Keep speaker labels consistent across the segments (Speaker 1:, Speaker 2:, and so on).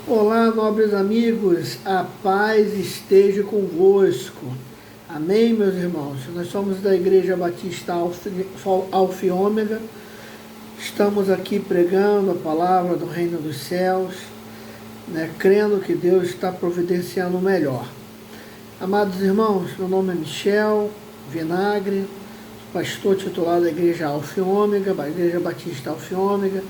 Speaker 1: Olá, nobres amigos, a paz esteja convosco. Amém, meus irmãos? Nós somos da Igreja Batista Alfa e Ômega. Estamos aqui pregando a palavra do Reino dos Céus, crendo que Deus está providenciando o melhor. Amados irmãos, meu nome é Michel Vinagre, pastor titular da Igreja Alfa e Ômega, da Igreja Batista Alfa e Ômega.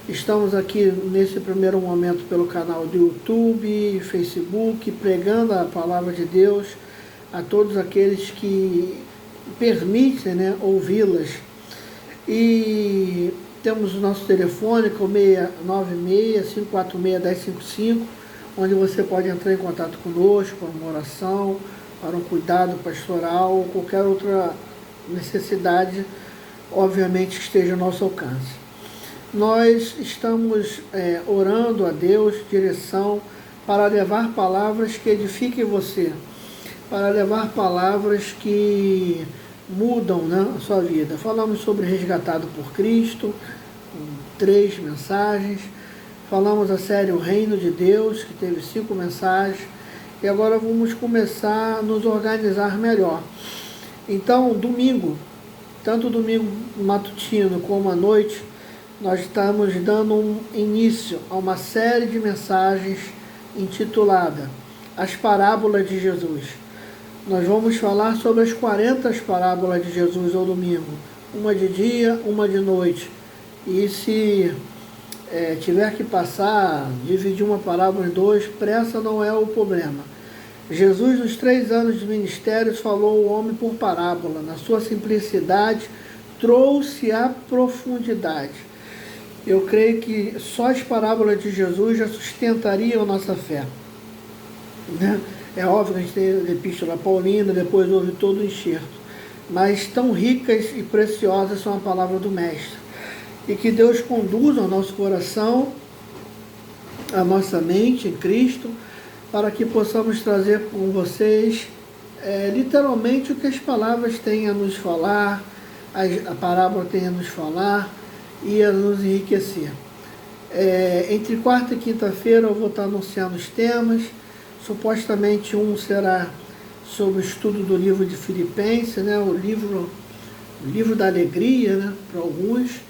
Speaker 1: Estamos aqui nesse primeiro momento pelo canal do YouTube, Facebook, pregando a palavra de Deus a todos aqueles que permitem ouvi-las. E temos o nosso telefone, que é o 696-546-1055, onde você pode entrar em contato conosco para uma oração, para um cuidado pastoral ou qualquer outra necessidade, obviamente, que esteja ao nosso alcance. Nós estamos orando a Deus direção para levar palavras que edifiquem você, para levar palavras que mudam a sua vida. Falamos sobre Resgatado por Cristo, com 3 mensagens. Falamos a série O Reino de Deus, que teve 5 mensagens. E agora vamos começar a nos organizar melhor. Então, domingo, tanto domingo matutino como à noite, nós estamos dando um início a uma série de mensagens intitulada As Parábolas de Jesus. Nós vamos falar sobre as 40 parábolas de Jesus ao domingo, uma de dia, uma de noite. E se tiver que dividir uma parábola em 2, pressa não é o problema. Jesus, nos 3 anos de ministério, falou ao homem por parábola. Na sua simplicidade, trouxe a profundidade. Eu creio que só as parábolas de Jesus já sustentariam a nossa fé. É óbvio que a gente tem a Epístola Paulina, depois houve todo o enxerto. Mas tão ricas e preciosas são a palavra do Mestre. E que Deus conduza o nosso coração, a nossa mente em Cristo, para que possamos trazer com vocês literalmente o que as palavras têm a nos falar, a parábola tem a nos falar, e a nos enriquecer. Entre quarta e quinta-feira eu vou estar anunciando os temas. Supostamente um será sobre o estudo do livro de Filipenses, o livro da alegria, para alguns.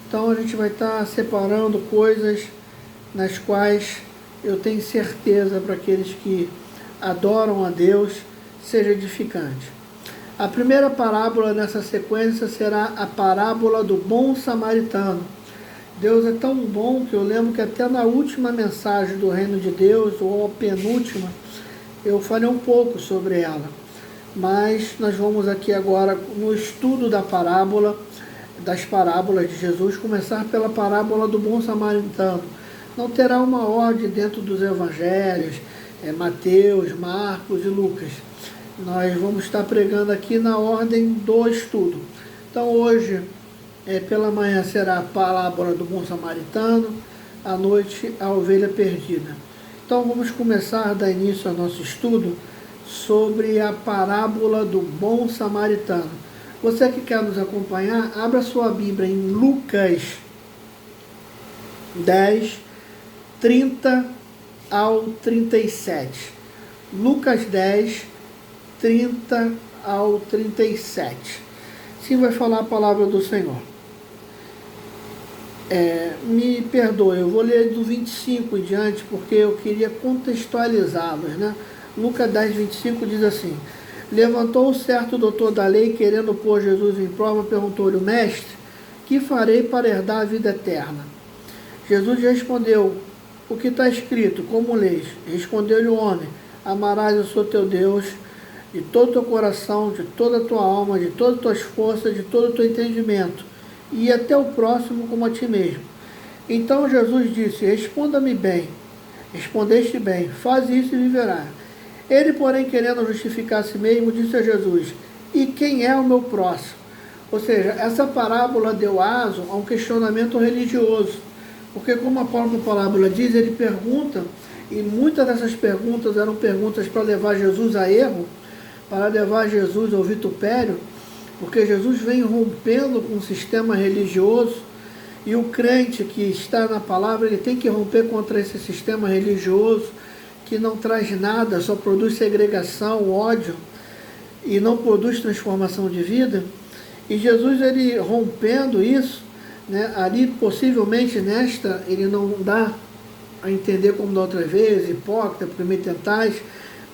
Speaker 1: Então a gente vai estar separando coisas nas quais eu tenho certeza para aqueles que adoram a Deus seja edificante. A primeira parábola nessa sequência será a parábola do bom samaritano. Deus é tão bom que eu lembro que até na última mensagem do Reino de Deus, ou a penúltima, eu falei um pouco sobre ela. Mas nós vamos aqui agora no estudo das parábolas de Jesus, começar pela parábola do bom samaritano. Não terá uma ordem dentro dos evangelhos, Mateus, Marcos e Lucas. Nós vamos estar pregando aqui na ordem do estudo. Então hoje, pela manhã será a parábola do bom samaritano, à noite a ovelha perdida. Então vamos começar a dar início ao nosso estudo sobre a parábola do bom samaritano. Você que quer nos acompanhar, abra sua Bíblia em Lucas 10, 30 ao 37. Lucas 10, 30 ao 37. Sim, vai falar a palavra do Senhor. Me perdoe, eu vou ler do 25 em diante, porque eu queria contextualizá-los. Lucas 10, 25 diz assim: Levantou certo doutor da lei, querendo pôr Jesus em prova, perguntou-lhe: Mestre, que farei para herdar a vida eterna? Jesus respondeu: O que está escrito, como lês? Respondeu-lhe o homem: Amarás o Senhor teu Deus de todo o teu coração, de toda a tua alma, de todas as tuas forças, de todo o teu entendimento, e até o próximo como a ti mesmo. Então Jesus disse: Responda-me bem, respondeste bem, faz isso e viverás. Ele, porém, querendo justificar a si mesmo, disse a Jesus: E quem é o meu próximo? Ou seja, essa parábola deu aso a um questionamento religioso, porque como a própria parábola diz, ele pergunta, e muitas dessas perguntas eram perguntas para levar Jesus a erro, para levar Jesus ao vitupério, porque Jesus vem rompendo com o sistema religioso E o crente que está na palavra, ele tem que romper contra esse sistema religioso que não traz nada, só produz segregação, ódio e não produz transformação de vida. E Jesus, ele rompendo isso, né, ali possivelmente nesta, ele não dá a entender como da outra vez, hipócrita, porque me tentais,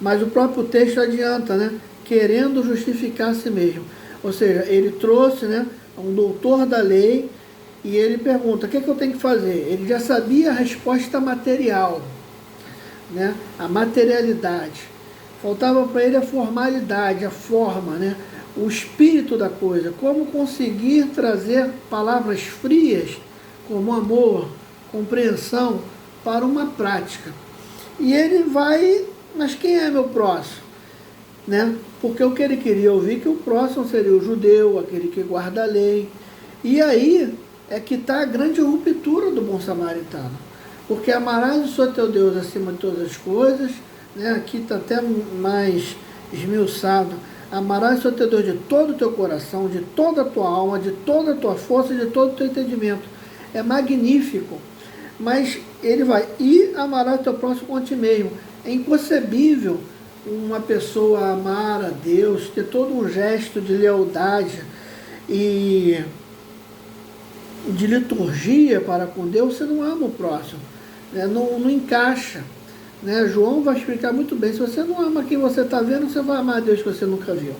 Speaker 1: mas o próprio texto adianta, né, querendo justificar a si mesmo. Ou seja, ele trouxe, né, um doutor da lei e ele pergunta, o que é que eu tenho que fazer? Ele já sabia a resposta material, né, a materialidade. Faltava para ele a formalidade, a forma, né, o espírito da coisa, como conseguir trazer palavras frias, como amor, compreensão, para uma prática. E ele vai, mas quem é meu próximo? Né? Porque o que ele queria ouvir que o próximo seria o judeu, aquele que guarda a lei. E aí é que está a grande ruptura do bom samaritano. Porque amarás o Senhor teu Deus acima de todas as coisas, né? Aqui está até mais esmiuçado, amarás o Senhor teu Deus de todo o teu coração, de toda a tua alma, de toda a tua força, de todo o teu entendimento. É magnífico. Mas ele vai, e amarás o teu próximo como a ti mesmo. É inconcebível uma pessoa amar a Deus, ter todo um gesto de lealdade e de liturgia para com Deus, você não ama o próximo, né? Não encaixa, né? João vai explicar muito bem, se você não ama quem você está vendo, você vai amar a Deus que você nunca viu.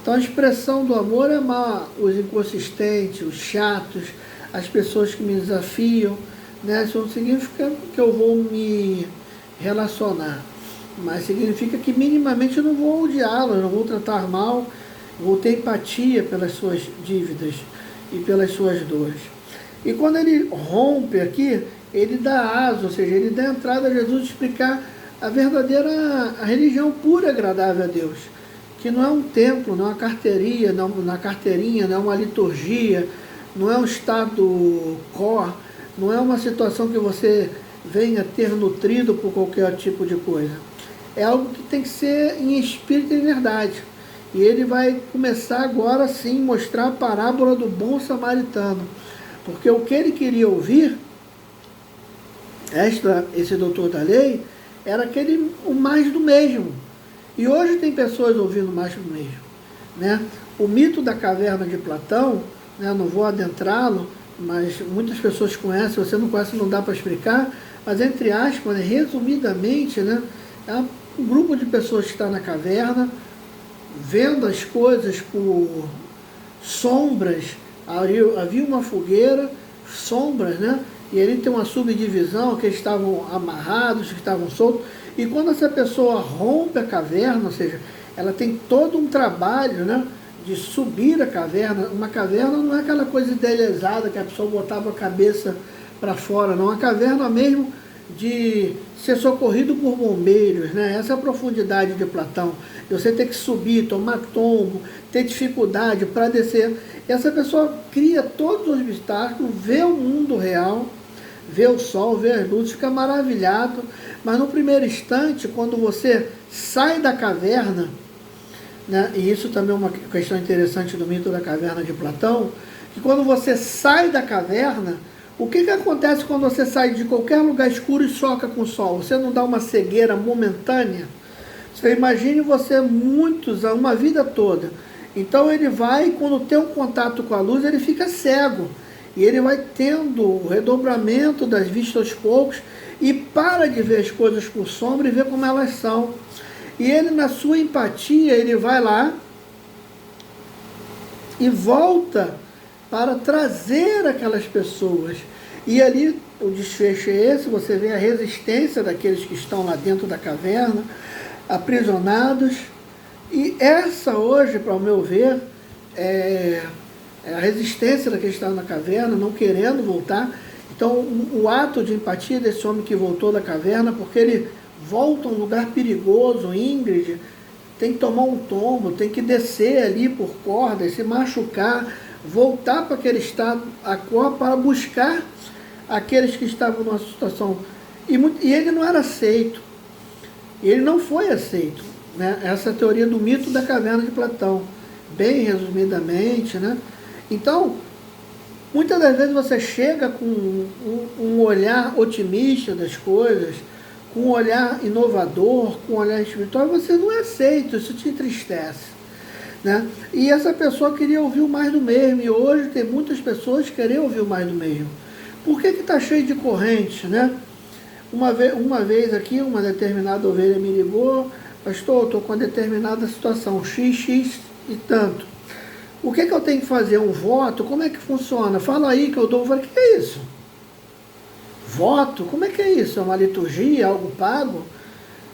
Speaker 1: Então a expressão do amor é amar os inconsistentes, os chatos, as pessoas que me desafiam, né? Isso não significa que eu vou me relacionar, mas significa que minimamente eu não vou odiá-lo, eu não vou tratar mal, vou ter empatia pelas suas dívidas e pelas suas dores. E quando ele rompe aqui, ele dá asa, ou seja, ele dá entrada a Jesus explicar a verdadeira a religião pura e agradável a Deus, que não é um templo, não é uma carteirinha, não é uma liturgia, não é um estado cor, não é uma situação que você venha ter nutrido por qualquer tipo de coisa. É algo que tem que ser em espírito e em verdade. E ele vai começar agora sim mostrar a parábola do bom samaritano. Porque o que ele queria ouvir, esse doutor da lei, era o mais do mesmo. E hoje tem pessoas ouvindo mais do mesmo, né? O mito da caverna de Platão, né, não vou adentrá-lo, mas muitas pessoas conhecem, se você não conhece não dá para explicar, mas entre aspas, né, resumidamente, né, é um grupo de pessoas que está na caverna, vendo as coisas por sombras, havia uma fogueira, sombras, né? E ali tem uma subdivisão, que eles estavam amarrados, que estavam soltos, e quando essa pessoa rompe a caverna, ou seja, ela tem todo um trabalho, né, de subir a caverna. Uma caverna não é aquela coisa idealizada que a pessoa botava a cabeça para fora, não, a caverna mesmo de ser socorrido por bombeiros, né? Essa é a profundidade de Platão. Você tem que subir, tomar tombo, ter dificuldade para descer. Essa pessoa cria todos os obstáculos, vê o mundo real, vê o sol, vê as luzes, fica maravilhado, mas no primeiro instante, quando você sai da caverna, né, e isso também é uma questão interessante do mito da caverna de Platão, que quando você sai da caverna, o que acontece quando você sai de qualquer lugar escuro e choca com o sol? Você não dá uma cegueira momentânea? Você imagine você uma vida toda. Então ele vai, quando tem um contato com a luz, ele fica cego. E ele vai tendo o redobramento das vistas aos poucos e para de ver as coisas por sombra e ver como elas são. E ele, na sua empatia, ele vai lá e volta para trazer aquelas pessoas. E ali o desfecho é esse, você vê a resistência daqueles que estão lá dentro da caverna, aprisionados. E essa hoje, para o meu ver, é a resistência daqueles que estão na caverna, não querendo voltar. Então o ato de empatia desse homem que voltou da caverna, porque ele volta a um lugar perigoso, íngreme, tem que tomar um tombo, tem que descer ali por cordas, se machucar, voltar para aquele estado para buscar aqueles que estavam numa situação. E ele não era aceito. Ele não foi aceito, né? Essa é a teoria do mito da caverna de Platão, bem resumidamente, né? Então, Muitas das vezes você chega com um olhar otimista das coisas, com um olhar inovador, com um olhar espiritual, você não é aceito, isso te entristece. Né? E essa pessoa queria ouvir o mais do mesmo, e hoje tem muitas pessoas que querem ouvir o mais do mesmo. Por que está cheio de correntes? Né? Uma vez aqui, uma determinada ovelha me ligou: pastor, estou com uma determinada situação, x e tanto. O que eu tenho que fazer? Um voto? Como é que funciona? Fala aí que eu dou. Eu falei: o que é isso? Voto? Como é que é isso? É uma liturgia, algo pago?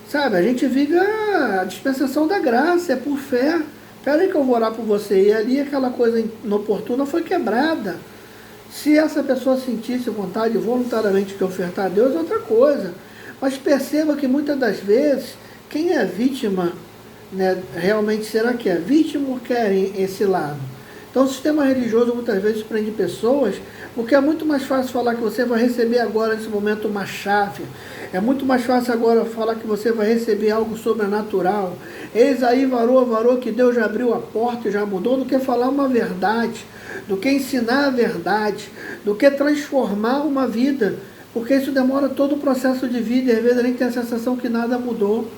Speaker 1: Sabe, a gente vive a dispensação da graça, é por fé. Espera aí que eu vou orar por você. E ali aquela coisa inoportuna foi quebrada. Se essa pessoa sentisse vontade voluntariamente de ofertar a Deus, é outra coisa. Mas perceba que muitas das vezes, quem é vítima, né, realmente será que é vítima ou quer esse lado? Então o sistema religioso muitas vezes prende pessoas, porque é muito mais fácil falar que você vai receber agora nesse momento uma chave. É muito mais fácil agora falar que você vai receber algo sobrenatural. Eis aí, varou, que Deus já abriu a porta e já mudou, do que falar uma verdade, do que ensinar a verdade, do que transformar uma vida. Porque isso demora todo o processo de vida e às vezes a gente tem a sensação que nada mudou.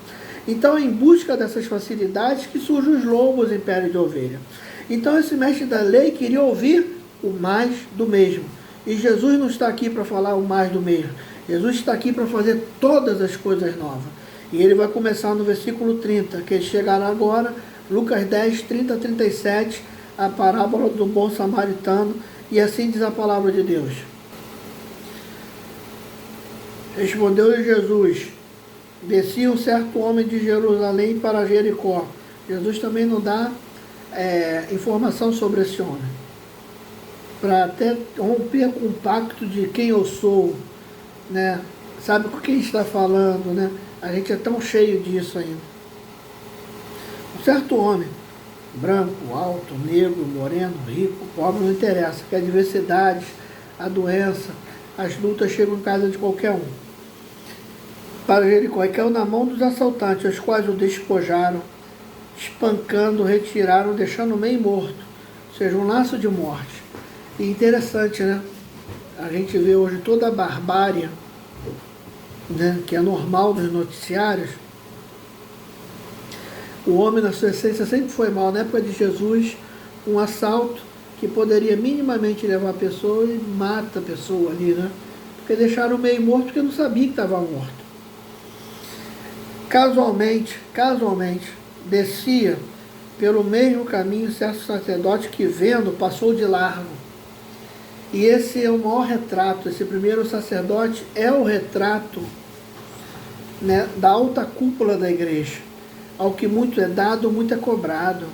Speaker 1: Então, em busca dessas facilidades que surgem os lobos em pele de ovelha. Então, esse mestre da lei queria ouvir o mais do mesmo. E Jesus não está aqui para falar o mais do mesmo. Jesus está aqui para fazer todas as coisas novas. E ele vai começar no versículo 30, que ele chegará agora, Lucas 10, 30 a 37, a parábola do bom samaritano. E assim diz a palavra de Deus. Respondeu-lhe Jesus: descia um certo homem de Jerusalém para Jericó. Jesus também não dá informação sobre esse homem, para até romper com o pacto de quem eu sou, né? Sabe com quem está falando, né? A gente é tão cheio disso ainda. Um certo homem, branco, alto, negro, moreno, rico, pobre, não interessa, que a diversidade, a doença, as lutas chegam em casa de qualquer um. Para Jericó, e caiu na mão dos assaltantes, os quais o despojaram, espancando, retiraram, deixando meio morto, ou seja, um laço de morte. E interessante, né? A gente vê hoje toda a barbárie, né, que é normal nos noticiários. O homem, na sua essência, sempre foi mal. Na época de Jesus, um assalto que poderia minimamente levar a pessoa e mata a pessoa ali, né? Porque deixaram meio morto porque não sabia que estava morto. Casualmente, descia pelo mesmo caminho certo sacerdote que, vendo, passou de largo. E esse é o maior retrato, esse primeiro sacerdote é o retrato, né, da alta cúpula da igreja. Ao que muito é dado, muito é cobrado.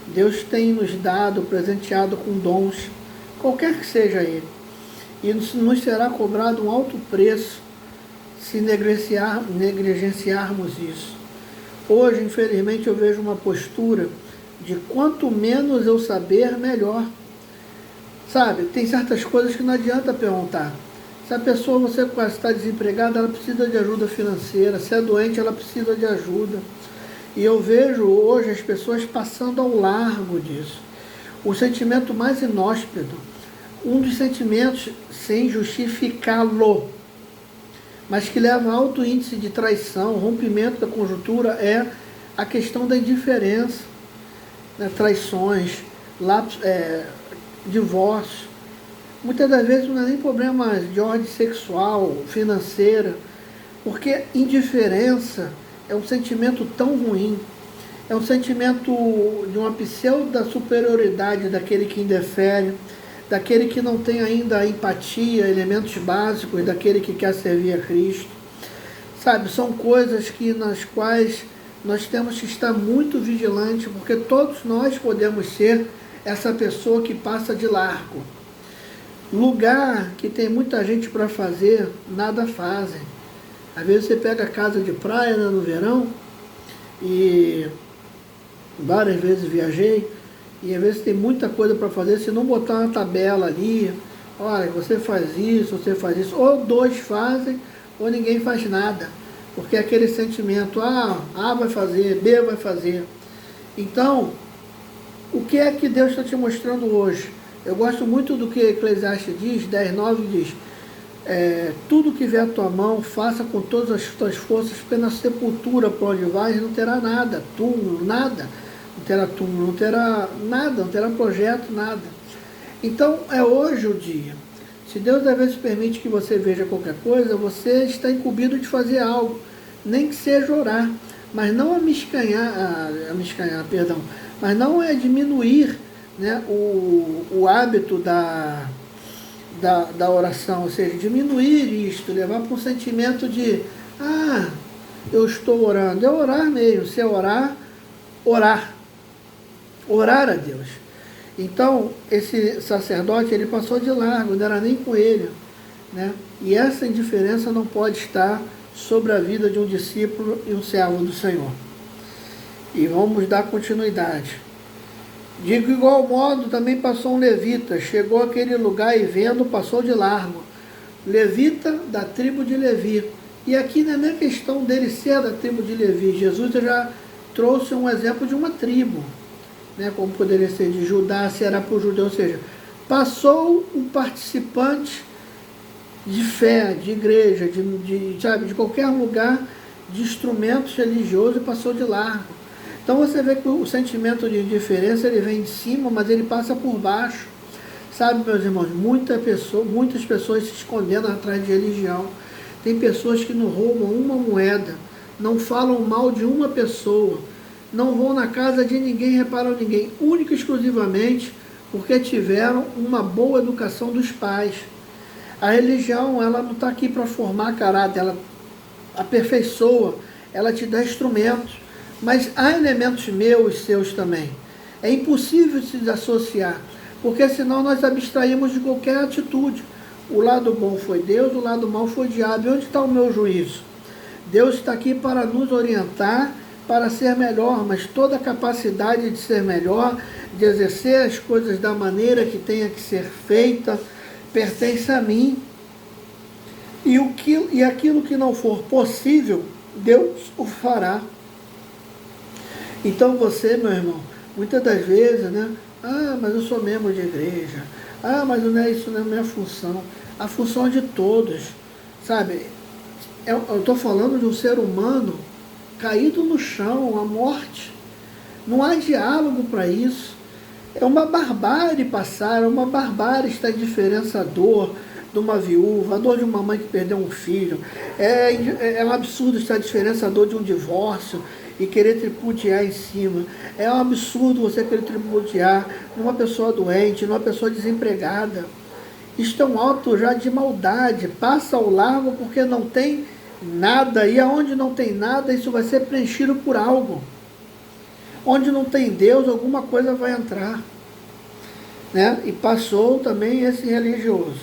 Speaker 1: Deus tem nos dado, presenteado com dons, qualquer que seja ele. E nos será cobrado um alto preço se negligenciarmos isso. Hoje, infelizmente, eu vejo uma postura de quanto menos eu saber, melhor. Sabe, tem certas coisas que não adianta perguntar. Se a pessoa, você está desempregada, ela precisa de ajuda financeira. Se é doente, ela precisa de ajuda. E eu vejo hoje as pessoas passando ao largo disso. O sentimento mais inóspito, um dos sentimentos sem justificá-lo, mas que leva a alto índice de traição, rompimento da conjuntura, é a questão da indiferença, né? Traições, divórcio. Muitas das vezes não é nem problema de ordem sexual, financeira, porque indiferença é um sentimento tão ruim, é um sentimento de uma pseudo superioridade daquele que indefere, daquele que não tem ainda a empatia, elementos básicos, daquele que quer servir a Cristo. Sabe, são coisas nas quais nós temos que estar muito vigilantes, porque todos nós podemos ser essa pessoa que passa de largo. Lugar que tem muita gente para fazer, nada fazem. Às vezes você pega a casa de praia, né, no verão, e várias vezes viajei, e às vezes tem muita coisa para fazer, se não botar uma tabela ali, olha, você faz isso, ou dois fazem, ou ninguém faz nada, porque é aquele sentimento, A vai fazer, B vai fazer. Então, o que é que Deus está te mostrando hoje? Eu gosto muito do que Eclesiastes diz, 10:9 diz, tudo que vier à tua mão, faça com todas as tuas forças, porque na sepultura por onde vais não terá nada, túmulo, nada, não terá túmulo, não terá nada, não terá projeto, nada. Então é hoje o dia. Se Deus às vezes permite que você veja qualquer coisa, você está incumbido de fazer algo, nem que seja orar, mas não perdão, mas não é diminuir, né, o hábito da oração, ou seja, diminuir isto, levar para um sentimento de, eu estou orando. É orar mesmo, se é orar a Deus. Então, esse sacerdote, ele passou de largo, não era nem com ele, né? E essa indiferença não pode estar sobre a vida de um discípulo e um servo do Senhor. E vamos dar continuidade. De igual modo, também passou um levita, chegou àquele lugar e vendo, passou de largo. Levita da tribo de Levi. E aqui não é nem questão dele ser da tribo de Levi. Jesus já trouxe um exemplo de uma tribo, né, como poderia ser de Judá, se era para o judeu, ou seja, passou um participante de fé, de igreja, de qualquer lugar, de instrumentos religiosos, e passou de largo. Então você vê que o sentimento de indiferença, ele vem de cima, mas ele passa por baixo. Sabe, meus irmãos, muitas pessoas se escondendo atrás de religião. Tem pessoas que não roubam uma moeda, não falam mal de uma pessoa, não vão na casa de ninguém, reparam ninguém, única e exclusivamente porque tiveram uma boa educação dos pais. A religião, ela não está aqui para formar caráter, ela aperfeiçoa, ela te dá instrumentos, mas há elementos meus e seus também. É impossível se desassociar, porque senão nós abstraímos de qualquer atitude. O lado bom foi Deus, o lado mal foi o diabo. E onde está o meu juízo? Deus está aqui para nos orientar, para ser melhor, mas toda a capacidade de ser melhor, de exercer as coisas da maneira que tenha que ser feita, pertence a mim. E aquilo que não for possível, Deus o fará. Então você, meu irmão, muitas das vezes, né? Mas eu sou membro de igreja. Mas não é isso, não é a minha função. A função é de todos, sabe? Eu estou falando de um ser humano caído no chão, a morte. Não há diálogo para isso. É uma barbárie passar, é uma barbárie estar indiferença à dor de uma viúva, a dor de uma mãe que perdeu um filho. É um absurdo estar indiferença à dor de um divórcio e querer tripudiar em cima. É um absurdo você querer tripudiar numa pessoa doente, numa pessoa desempregada. Isto é um ato já de maldade. Passa ao largo porque não tem nada. E aonde não tem nada, isso vai ser preenchido por algo. Onde não tem Deus, alguma coisa vai entrar. Né? E passou também esse religioso.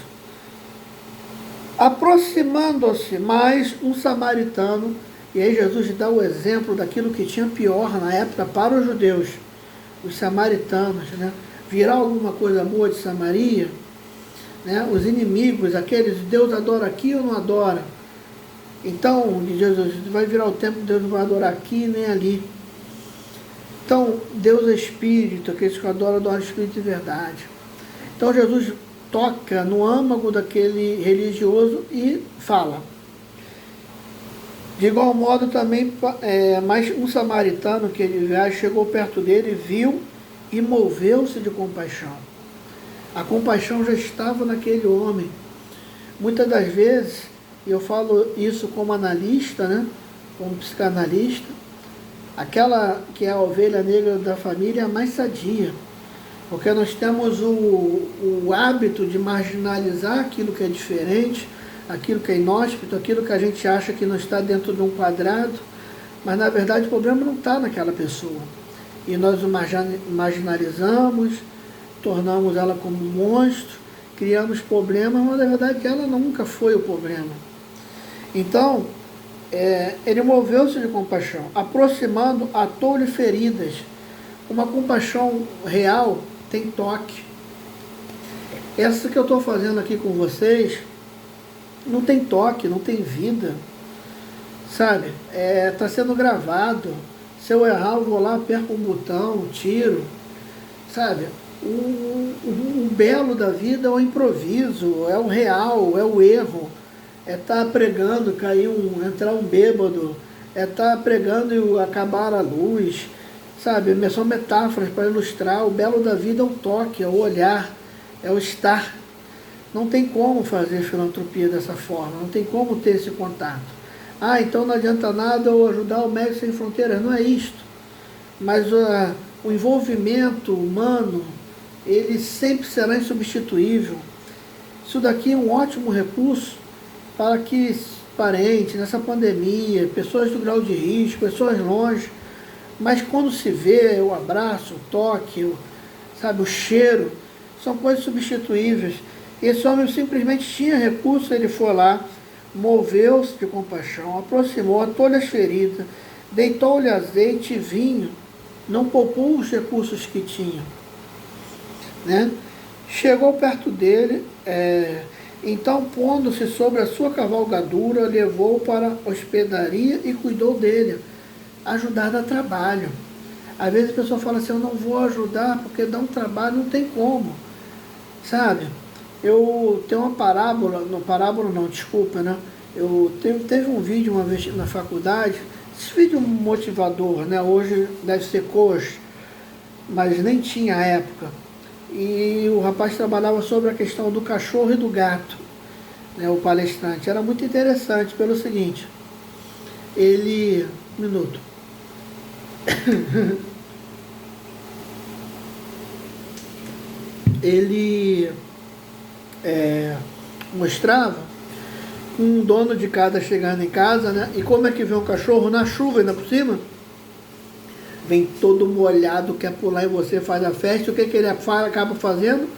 Speaker 1: Aproximando-se mais um samaritano, e aí Jesus dá o exemplo daquilo que tinha pior na época para os judeus, os samaritanos, né? Virá alguma coisa boa de Samaria, né? Os inimigos, aqueles, Deus adora aqui ou não adora? Então, Jesus, vai virar o tempo, Deus não vai adorar aqui nem ali. Então, Deus é Espírito, aqueles que adoram Espírito de verdade. Então, Jesus toca no âmago daquele religioso e fala. De igual modo também, mas um samaritano que ele chegou perto dele, viu e moveu-se de compaixão. A compaixão já estava naquele homem. Muitas das vezes, e eu falo isso como analista, né, como psicanalista, aquela que é a ovelha negra da família é a mais sadia. Porque nós temos o hábito de marginalizar aquilo que é diferente, aquilo que é inóspito, aquilo que a gente acha que não está dentro de um quadrado, mas na verdade o problema não está naquela pessoa. E nós o marginalizamos, tornamos ela como um monstro, criamos problemas, mas na verdade ela nunca foi o problema. Então, ele moveu-se de compaixão, aproximando, atou-lhe feridas. Uma compaixão real tem toque. Essa que eu estou fazendo aqui com vocês não tem toque, não tem vida, sabe? Está sendo gravado. Se eu errar, eu vou lá, perco um botão, tiro, sabe? O belo da vida é o improviso, é o real, é o erro. É estar pregando, entrar um bêbado, é estar pregando e acabar a luz, sabe? São metáforas para ilustrar. O belo da vida é o toque, é o olhar, é o estar. Não tem como fazer filantropia dessa forma, não tem como ter esse contato. Ah, então não adianta nada eu ajudar o Médicos Sem Fronteiras, não é isto. Mas o envolvimento humano, ele sempre será insubstituível. Isso daqui é um ótimo recurso para que parentes, nessa pandemia, pessoas do grau de risco, pessoas longe, mas quando se vê o abraço, o toque, sabe, o cheiro, são coisas substituíveis. Esse homem simplesmente tinha recurso, ele foi lá, moveu-se de compaixão, aproximou, atou-lhe as feridas, deitou-lhe azeite e vinho, não poupou os recursos que tinha, né? Chegou perto dele, então, pondo-se sobre a sua cavalgadura, levou-o para a hospedaria e cuidou dele. Ajudar dá trabalho. Às vezes a pessoa fala assim, eu não vou ajudar porque dá um trabalho, não tem como, sabe? Eu tenho uma parábola não, desculpa, né? Teve um vídeo uma vez na faculdade, esse vídeo motivador, né? Hoje deve ser coach, mas nem tinha à época. E o rapaz trabalhava sobre a questão do cachorro e do gato, né, o palestrante. Era muito interessante pelo seguinte, um minuto. Ele mostrava um dono de casa chegando em casa, né? E como é que vê um cachorro na chuva ainda por cima? Vem todo molhado, quer pular em você, faz a festa, o que ele acaba fazendo?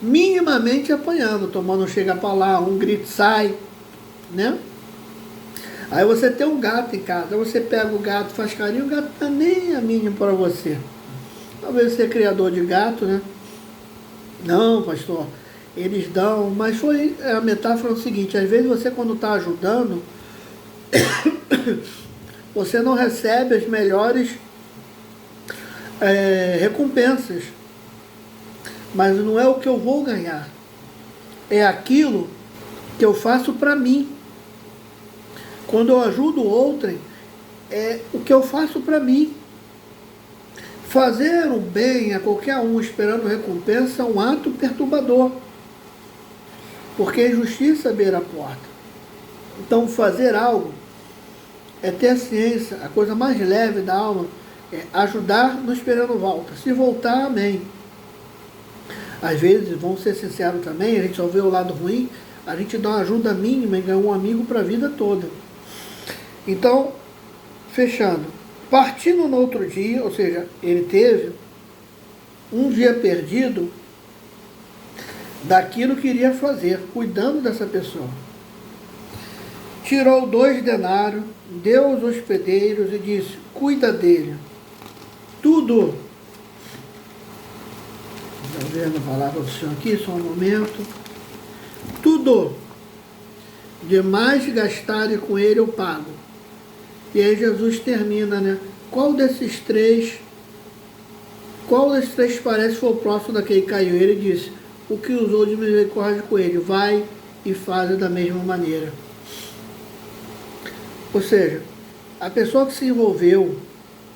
Speaker 1: Minimamente apanhando, tomando um chega para lá, um grito sai, né? Aí você tem um gato em casa, você pega o gato, faz carinho, o gato não tá nem a mínimo para você. Talvez você é criador de gato, né? Não, pastor, eles dão, mas foi a metáfora o seguinte, às vezes você quando está ajudando, você não recebe as melhores recompensas, mas não é o que eu vou ganhar, é aquilo que eu faço para mim. Quando eu ajudo outrem, é o que eu faço para mim. Fazer um bem a qualquer um esperando recompensa é um ato perturbador, porque a injustiça beira a porta. Então fazer algo é ter a ciência, a coisa mais leve da alma, é ajudar não esperando volta. Se voltar, amém. Às vezes, vamos ser sinceros também, a gente só vê o lado ruim, a gente dá uma ajuda mínima e ganha um amigo para a vida toda. Então, fechando, partindo no outro dia, ou seja, ele teve um dia perdido daquilo que iria fazer, cuidando dessa pessoa. Tirou 2 denários, deu aos hospedeiros e disse, cuida dele. Tudo. Estou vendo a palavra do Senhor aqui, só um momento. Tudo. Demais gastarem com ele eu pago. E aí Jesus termina, né? Qual desses três parece foi o próximo daquele que caiu? Ele disse, o que usou de misericórdia com ele, vai e faz da mesma maneira. Ou seja, a pessoa que se envolveu,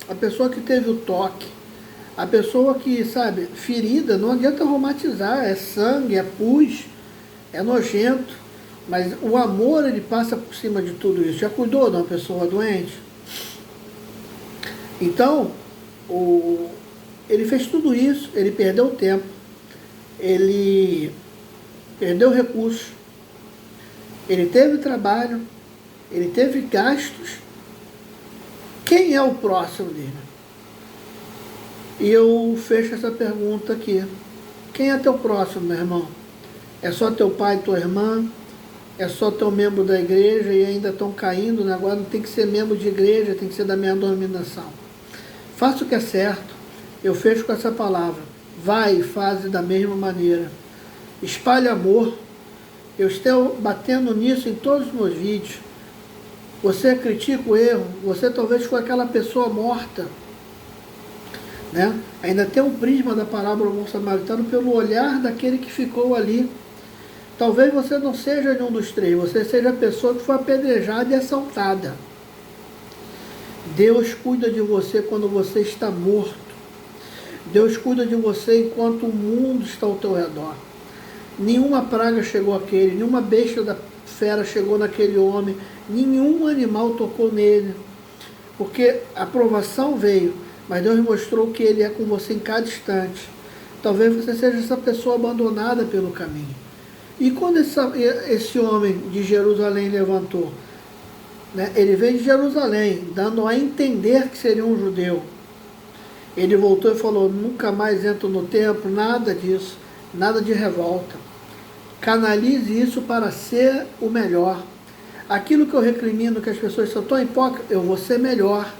Speaker 1: a pessoa que teve o toque, a pessoa que, sabe, ferida, não adianta aromatizar, é sangue, é pus, é nojento, mas o amor, ele passa por cima de tudo isso. Já cuidou de uma pessoa doente? Então, ele fez tudo isso, ele perdeu tempo, ele perdeu recursos, ele teve trabalho, ele teve gastos. Quem é o próximo dele? E eu fecho essa pergunta aqui. Quem é teu próximo, meu irmão? É só teu pai e tua irmã? É só teu membro da igreja e ainda estão caindo, né? Agora não tem que ser membro de igreja, tem que ser da minha denominação. Faça o que é certo. Eu fecho com essa palavra. Vai e faz da mesma maneira. Espalhe amor. Eu estou batendo nisso em todos os meus vídeos. Você critica o erro, você talvez foi aquela pessoa morta. né? Ainda tem um prisma da parábola do bom samaritano pelo olhar daquele que ficou ali. Talvez você não seja nenhum dos três, você seja a pessoa que foi apedrejada e assaltada. Deus cuida de você quando você está morto. Deus cuida de você enquanto o mundo está ao teu redor. Nenhuma praga chegou àquele, nenhuma besta da fera chegou naquele homem, nenhum animal tocou nele. Porque a provação veio, mas Deus mostrou que Ele é com você em cada instante. Talvez você seja essa pessoa abandonada pelo caminho. E quando esse homem de Jerusalém levantou, né, ele veio de Jerusalém, dando a entender que seria um judeu. Ele voltou e falou, nunca mais entro no templo, nada disso, nada de revolta. Canalize isso para ser o melhor. Aquilo que eu recrimino, que as pessoas são tão hipócritas, eu vou ser melhor,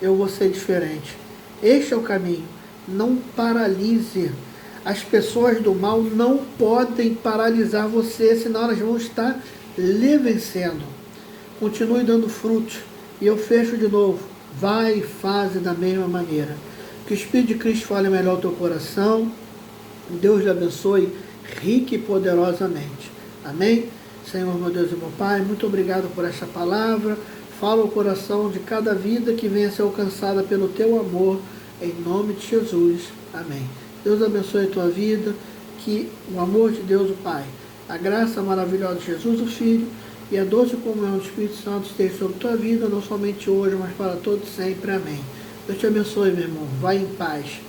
Speaker 1: eu vou ser diferente. Este é o caminho. Não paralise. As pessoas do mal não podem paralisar você, senão elas vão estar lhe vencendo. Continue dando frutos. E eu fecho de novo. Vai e faz da mesma maneira. Que o Espírito de Cristo fale melhor o teu coração. Deus lhe abençoe rica e poderosamente. Amém? Senhor, meu Deus e meu Pai, muito obrigado por esta palavra. Fala o coração de cada vida que venha a ser alcançada pelo teu amor, em nome de Jesus. Amém. Deus abençoe a tua vida, que o amor de Deus, o Pai, a graça maravilhosa de Jesus, o Filho, e a doce comunhão do Espírito Santo esteja sobre a tua vida, não somente hoje, mas para todos sempre. Amém. Deus te abençoe, meu irmão. Vai em paz.